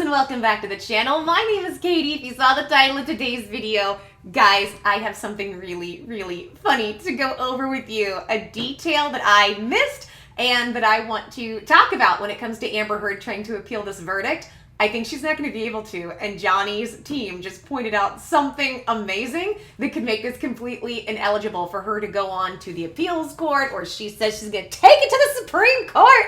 and welcome back to the channel. My name is Katie. If you saw the title of today's video, guys, I have something really funny to go over with you. A detail that I missed and that I want to talk about when it comes to Amber Heard trying to appeal this verdict. I think she's not going to be able to, and Johnny's team just pointed out something amazing that could make this completely ineligible for her to go on to the appeals court, or she says she's going to take it to the Supreme Court.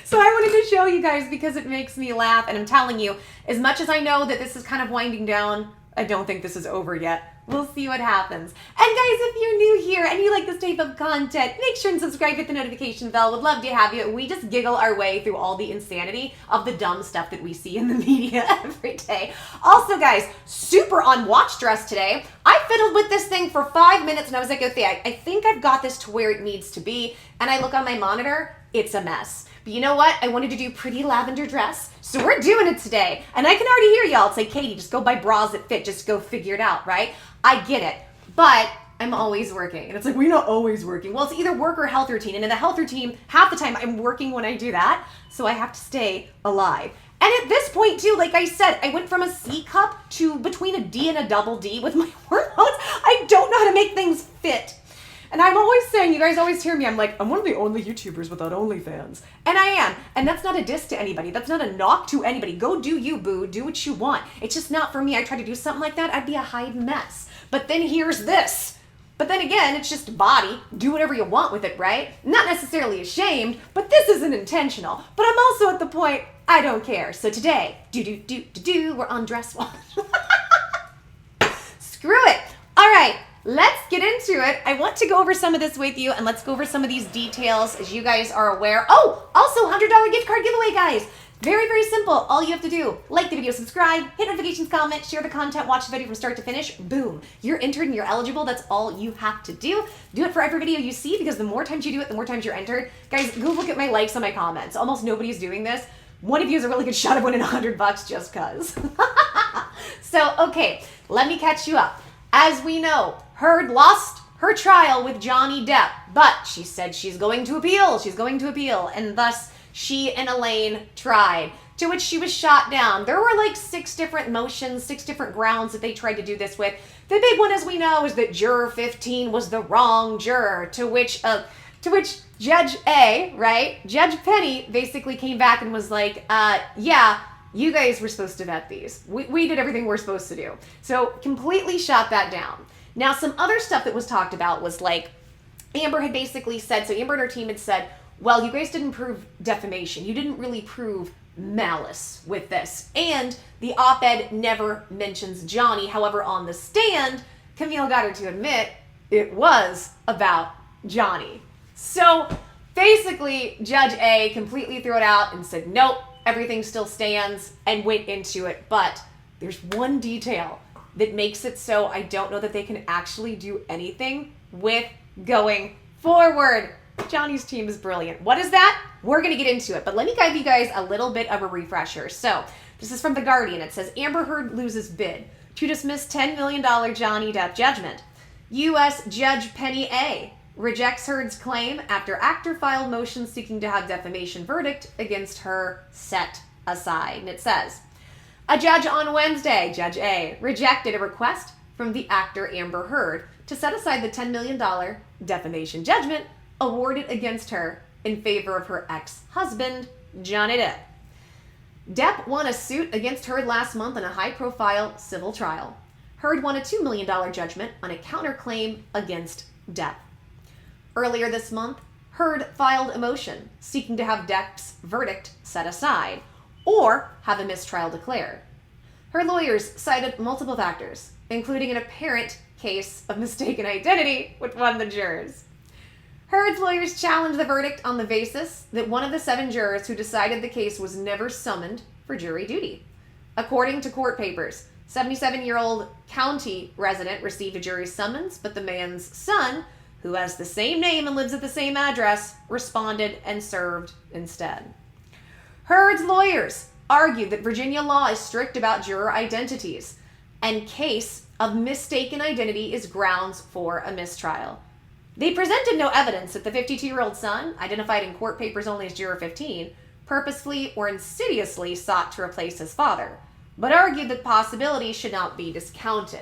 So I wanted to show you guys because it makes me laugh, and I'm telling you, as much as I know that this is kind of winding down, I don't think this is over yet. We'll see what happens. And guys, if you're new here and you like this type of content, make sure and subscribe, hit the notification bell. Would love to have you. We just giggle our way through all the insanity of the dumb stuff that we see in the media every day. Also, guys, super on watch stress today. I fiddled with this thing for 5 minutes and I was like, okay, I think I've got this to where it needs to be. And I look on my monitor, it's a mess. But you know what? I wanted to do pretty lavender dress, so we're doing it today. And I can already hear y'all say, Katie, just go buy bras that fit. Just go figure it out, right? I get it. But I'm always working. And it's like, we're not always working. Well, it's either work or health routine. And in the health routine, half the time I'm working when I do that. So I have to stay alive. And at this point, too, like I said, I went from a C cup to between a D and a double D with my hormones. I don't know how to make things fit. And I'm always saying, you guys always hear me, I'm like, I'm one of the only YouTubers without OnlyFans. And I am. And that's not a diss to anybody. That's not a knock to anybody. Go do you, boo. Do what you want. It's just not for me. I try to do something like that, I'd be a hide mess. But then here's this. But then again, it's just a body. Do whatever you want with it, right? Not necessarily ashamed, but this isn't intentional. But I'm also at the point, I don't care. So today, we're on dress wash. Screw it. All right. Let's get into it. I want to go over some of this with you, and let's go over some of these details as you guys are aware. Oh, also $100 gift card giveaway, guys. Very simple. All you have to do, like the video, subscribe, hit notifications, comment, share the content, watch the video from start to finish. Boom. You're entered and you're eligible. That's all you have to do. Do it for every video you see because the more times you do it, the more times you're entered. Guys, go look at my likes on my comments. Almost nobody's doing this. One of you is a really good shot of winning $100 just cause. So, okay, let me catch you up. As we know, Heard lost her trial with Johnny Depp, but she said she's going to appeal. She's going to appeal, and thus she and Elaine tried, to which she was shot down. There were like 6 different motions, 6 different grounds that they tried to do this with. The big one, as we know, is that Juror 15 was the wrong juror, to which Judge A, right, Judge Penny basically came back and was like, yeah, you guys were supposed to vet these. We did everything we're supposed to do. So completely shot that down. Now, some other stuff that was talked about was like, Amber had basically said, so Amber and her team had said, well, you guys didn't prove defamation. You didn't really prove malice with this. And the op-ed never mentions Johnny. However, on the stand, Camille got her to admit it was about Johnny. So basically, Judge A completely threw it out and said, nope, everything still stands, and went into it. But there's one detail that makes it so I don't know that they can actually do anything with going forward. Johnny's team is brilliant. What is that? We're going to get into it, but let me give you guys a little bit of a refresher. So this is from The Guardian. It says, Amber Heard loses bid to dismiss $10 million Johnny Depp judgment. U.S. Judge Penny A rejects Heard's claim after actor filed motion seeking to have defamation verdict against her set aside. And it says, a judge on Wednesday, Judge A, rejected a request from the actor Amber Heard to set aside the $10 million defamation judgment awarded against her in favor of her ex-husband, Johnny Depp. Depp won a suit against Heard last month in a high-profile civil trial. Heard won a $2 million judgment on a counterclaim against Depp. Earlier this month, Heard filed a motion seeking to have Depp's verdict set aside or have a mistrial declared. Her lawyers cited multiple factors, including an apparent case of mistaken identity with one of the jurors. Heard's lawyers challenged the verdict on the basis that one of the 7 jurors who decided the case was never summoned for jury duty. According to court papers, 77-year-old county resident received a jury summons, but the man's son, who has the same name and lives at the same address, responded and served instead. Heard's lawyers argued that Virginia law is strict about juror identities, and case of mistaken identity is grounds for a mistrial. They presented no evidence that the 52-year-old son, identified in court papers only as Juror 15, purposefully or insidiously sought to replace his father, but argued that possibility should not be discounted.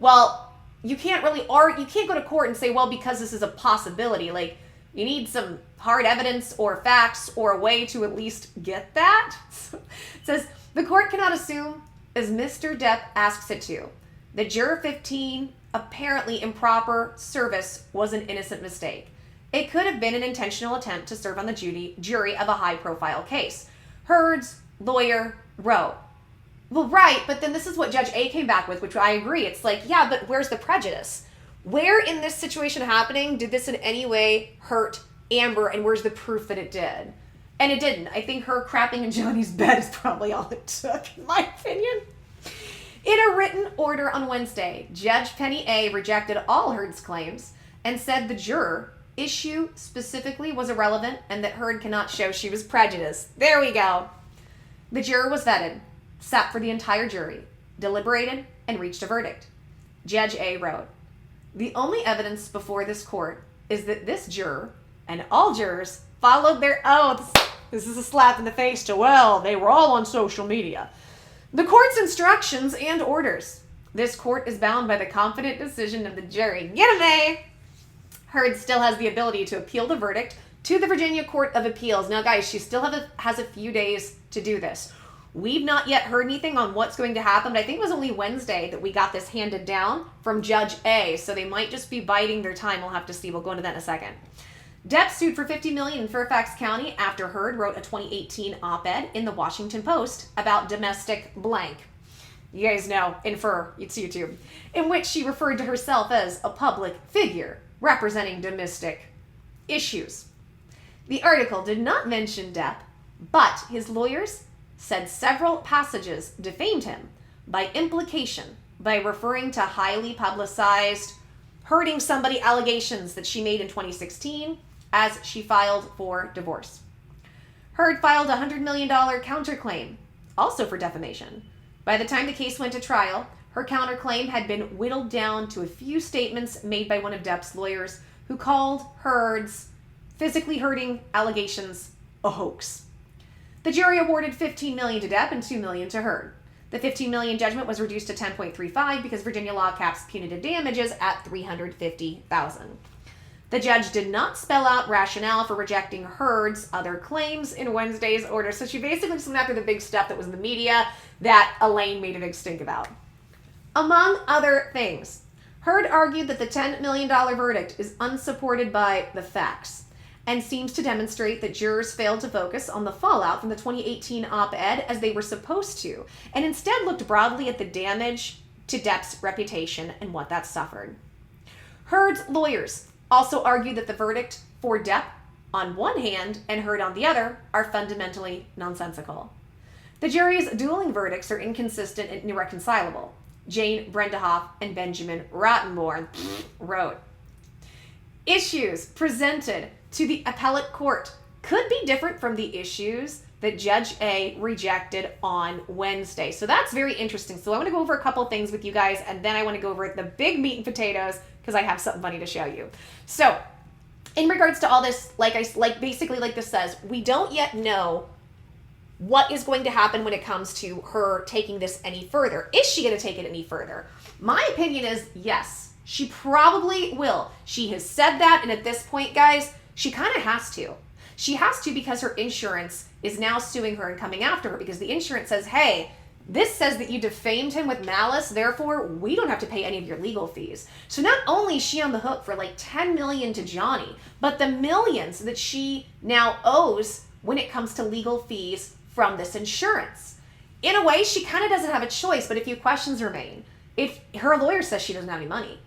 Well, you can't go to court and say, well, because this is a possibility, like, you need some hard evidence or facts or a way to at least get that. It says, the court cannot assume, as Mr. Depp asks it to, that Juror 15 apparently improper service was an innocent mistake. It could have been an intentional attempt to serve on the jury of a high-profile case. Heard's lawyer wrote, well, right, but then this is what Judge A came back with, which I agree. It's like, yeah, but where's the prejudice? Where in this situation happening did this in any way hurt Amber, and where's the proof that it did? And it didn't. I think her crapping in Johnny's bed is probably all it took, in my opinion. In a written order on Wednesday, Judge Penny A rejected all Heard's claims and said the juror issue specifically was irrelevant and that Heard cannot show she was prejudiced. There we go. The juror was vetted, sat for the entire jury, deliberated, and reached a verdict. Judge A wrote, the only evidence before this court is that this juror and all jurors followed their oaths. This is a slap in the face to, well, they were all on social media. The court's instructions and orders. This court is bound by the confident decision of the jury. Get him, A! Heard still has the ability to appeal the verdict to the Virginia Court of Appeals. Now, guys, she still has a few days to do this. We've not yet heard anything on what's going to happen, but I think it was only Wednesday that we got this handed down from Judge A, so they might just be biding their time. We'll have to see. We'll go into that in a second. Depp sued for $50 million in Fairfax County after Heard wrote a 2018 op-ed in the Washington Post about domestic blank. You guys know, infer, it's YouTube, in which she referred to herself as a public figure representing domestic issues. The article did not mention Depp, but his lawyers said several passages defamed him by implication by referring to highly publicized hurting somebody allegations that she made in 2016 as she filed for divorce. Heard filed a $100 million counterclaim, also for defamation. By the time the case went to trial, her counterclaim had been whittled down to a few statements made by one of Depp's lawyers who called Heard's physically hurting allegations a hoax. The jury awarded $15 million to Depp and $2 million to Heard. The $15 million judgment was reduced to $10.35 because Virginia law caps punitive damages at $350,000. The judge did not spell out rationale for rejecting Heard's other claims in Wednesday's order, so she basically just went after the big stuff that was in the media that Elaine made a big stink about. Among other things, Heard argued that the $10 million verdict is unsupported by the facts and seems to demonstrate that jurors failed to focus on the fallout from the 2018 op-ed as they were supposed to, and instead looked broadly at the damage to Depp's reputation and what that suffered. Heard's lawyers also argued that the verdict for Depp on one hand and Heard on the other are fundamentally nonsensical. The jury's dueling verdicts are inconsistent and irreconcilable. Jane Brendehoff and Benjamin Rottenborn wrote, issues presented to the appellate court could be different from the issues that Judge A rejected on Wednesday. So that's very interesting. So I want to go over a couple things with you guys, and then I want to go over the big meat and potatoes because I have something funny to show you. So in regards to all this, basically like this says, we don't yet know what is going to happen when it comes to her taking this any further. Is she going to take it any further? My opinion is yes, she probably will. She has said that, and at this point, guys, she kind of has to. She has to because her insurance is now suing her and coming after her because the insurance says, hey, this says that you defamed him with malice, therefore we don't have to pay any of your legal fees. So not only is she on the hook for like $10 million to Johnny, but the millions that she now owes when it comes to legal fees from this insurance. In a way, she kind of doesn't have a choice, but a few questions remain. If her lawyer says she doesn't have any money,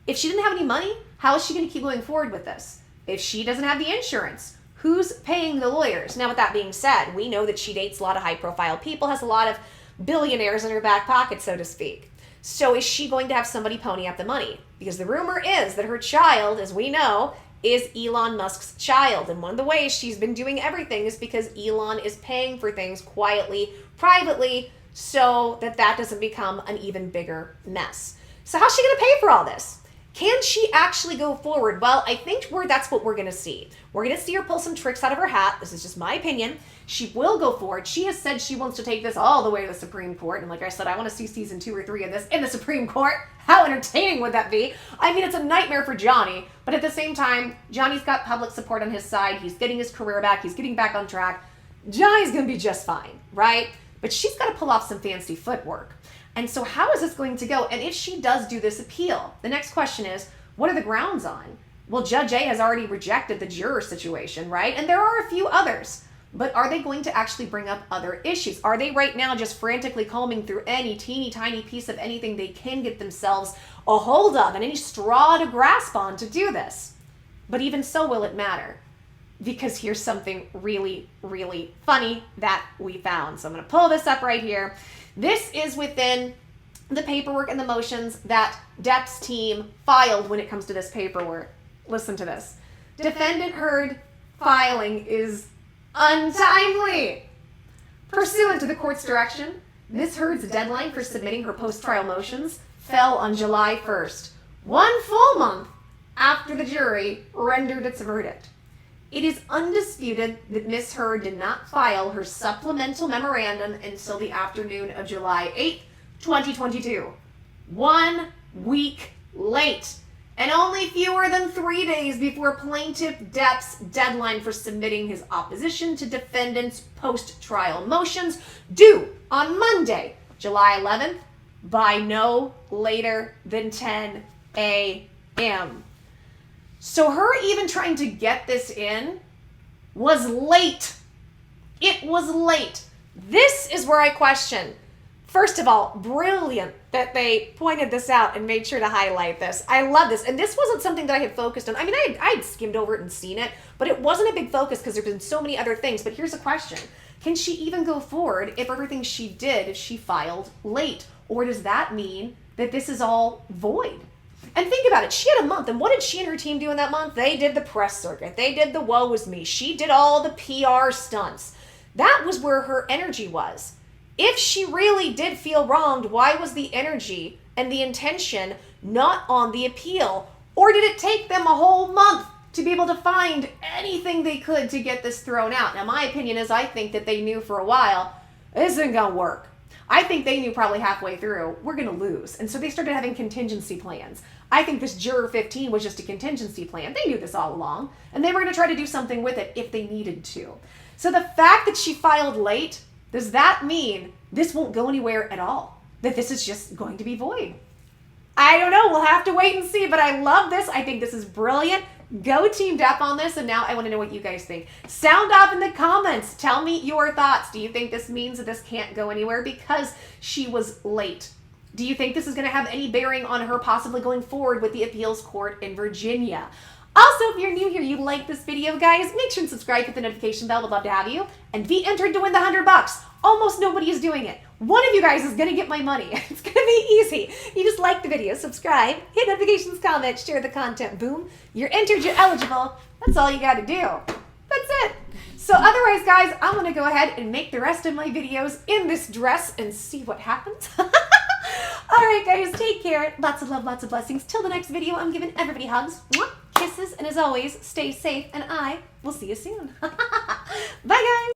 if she didn't have any money, how is she going to keep going forward with this? If she doesn't have the insurance, who's paying the lawyers? Now, with that being said, we know that she dates a lot of high-profile people, has a lot of billionaires in her back pocket, so to speak. So is she going to have somebody pony up the money? Because the rumor is that her child, as we know, is Elon Musk's child. And one of the ways she's been doing everything is because Elon is paying for things quietly, privately, so that doesn't become an even bigger mess. So how's she going to pay for all this? Can she actually go forward? Well, I think that's what we're going to see. We're going to see her pull some tricks out of her hat. This is just my opinion. She will go forward. She has said she wants to take this all the way to the Supreme Court. And like I said, I want to see season 2 or 3 of this in the Supreme Court. How entertaining would that be? I mean, it's a nightmare for Johnny. But at the same time, Johnny's got public support on his side. He's getting his career back. He's getting back on track. Johnny's going to be just fine, right? But she's got to pull off some fancy footwork. And so how is this going to go? And if she does do this appeal, the next question is, what are the grounds on? Well, Judge A has already rejected the juror situation, right? And there are a few others. But are they going to actually bring up other issues? Are they right now just frantically combing through any teeny tiny piece of anything they can get themselves a hold of and any straw to grasp on to do this? But even so, will it matter? Because here's something really, really funny that we found. So I'm going to pull this up right here. This is within the paperwork and the motions that Depp's team filed when it comes to this paperwork. Listen to this. Defendant Heard filing is untimely. Pursuant to the court's direction, Ms. Heard's deadline for submitting her post-trial motions fell on July 1st, 1 full month after the jury rendered its verdict. It is undisputed that Ms. Heard did not file her supplemental memorandum until the afternoon of July 8th, 2022. 1 week late, and only fewer than 3 days before Plaintiff Depp's deadline for submitting his opposition to defendant's post-trial motions, due on Monday, July 11th, by no later than 10 a.m. So her even trying to get this in was late. It was late. This is where I question. First of all, brilliant that they pointed this out and made sure to highlight this. I love this. And this wasn't something that I had focused on. I mean, I'd skimmed over it and seen it, but it wasn't a big focus because there's been so many other things. But here's a question. Can she even go forward if everything she did, she filed late? Or does that mean that this is all void? And think about it. She had a month. And what did she and her team do in that month? They did the press circuit. They did the woe is me. She did all the PR stunts. That was where her energy was. If she really did feel wronged, why was the energy and the intention not on the appeal? Or did it take them a whole month to be able to find anything they could to get this thrown out? Now, my opinion is I think that they knew for a while, this isn't going to work. I think they knew probably halfway through, we're going to lose. And so they started having contingency plans. I think this Juror 15 was just a contingency plan. They knew this all along. And they were going to try to do something with it if they needed to. So the fact that she filed late, does that mean this won't go anywhere at all? That this is just going to be void? I don't know. We'll have to wait and see. But I love this. I think this is brilliant. Go Team Depp on this. And now I want to know what you guys think. Sound off in the comments. Tell me your thoughts. Do you think this means that this can't go anywhere because she was late? Do you think this is going to have any bearing on her possibly going forward with the appeals court in Virginia? Also, if you're new here, you like this video, guys, make sure and subscribe, hit the notification bell. We'd love to have you. And be entered to win the $100. Almost nobody is doing it. One of you guys is going to get my money. It's going to be easy. You just like the video, subscribe, hit notifications, comment, share the content. Boom. You're entered, you're eligible. That's all you got to do. That's it. So otherwise, guys, I'm going to go ahead and make the rest of my videos in this dress and see what happens. All right, guys, take care. Lots of love, lots of blessings. Till the next video, I'm giving everybody hugs, kisses, and as always, stay safe, and I will see you soon. Bye, guys.